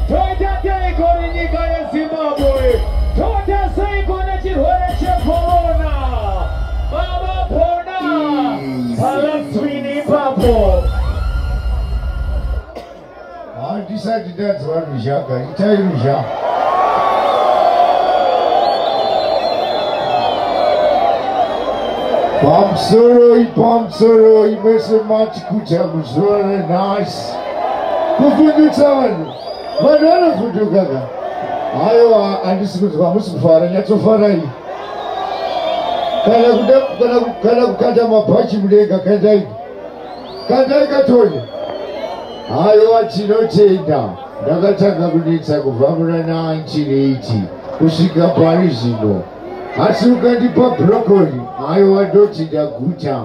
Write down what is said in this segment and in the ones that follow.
Toita teiko nyika yeZimbabwe. Toita seiko nechirwere checorona. Baba pona. Palaswini papo. Handisati ndadzwa rushaka, itai rusha. Pamsoro imese machikucha musoro nhasi. Kufundisa vanhu. Vanhu vanofundukaga. Aiwa, handisi kunzwa hamusi kufara, nyatsofarai. Kana kukanda mabhachi mudenga, kandai. Kandai katonya. Aiwa, tinotenda. Ndakatanga kunetsa kubva muna 1980 kusvika pari zvino. Asi ukandipa brokoli, aiwa ndoti ndaguta.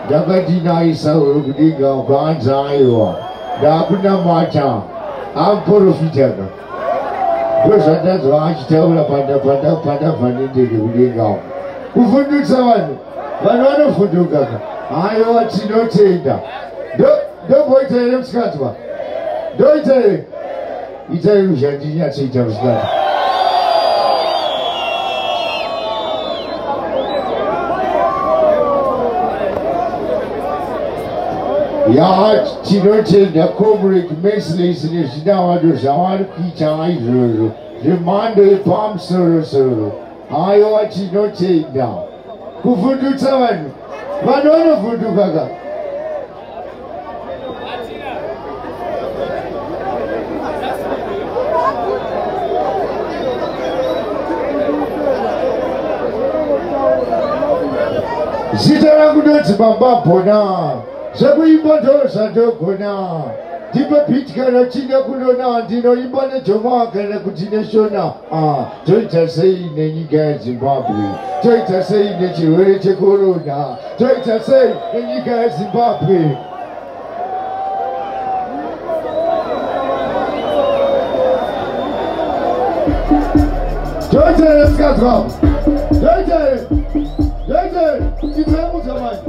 Ndakandinaisa kudenga ukaanza aiwa. Ndakunamata. Amprofitaga. Ndozvandanzwa achitaura pandabvanendege kudenga. Kufundisa vanhu. Vanhu vanofundukaga. Aiwa, tinotenda. Ndomboita here musikadzwa. Ndoita here. Itai rusha ndinyatsoita musikadzwa. Ya, tinotenda comrade Merciless nezvinavado zvavari kuita izvozvo zvemhando yepamusoro-soro. Aiwa, tinotenda. Kufundutsa vanhu. Vanhu vanofundukaga. Zita rangu ndonzi Baba Pona. Zvekuimba ndozvandogona. Ndipe beat kana chine kunona, ndinoimba neJoma kana kuti neshona. Toita sei nenyika yeZimbabwe. Toita sei nechirwere checorona. Toita sei nenyika yeZimbabwe. Toita nesikadzwa. Toita. Itai mutamani.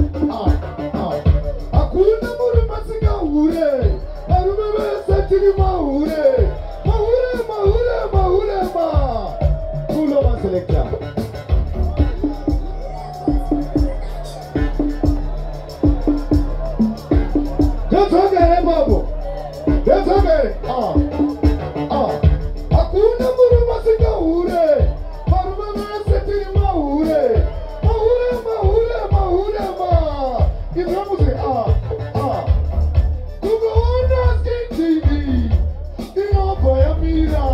Hakuna murume asingahure. Varume vese tiri mahure. Mahure ma. Pulo maselekta. That's okay, Babo. That's okay. Hakuna murume asingahure. Varume vese tiri mahure. Kugoona Skin TV, inobaya mira.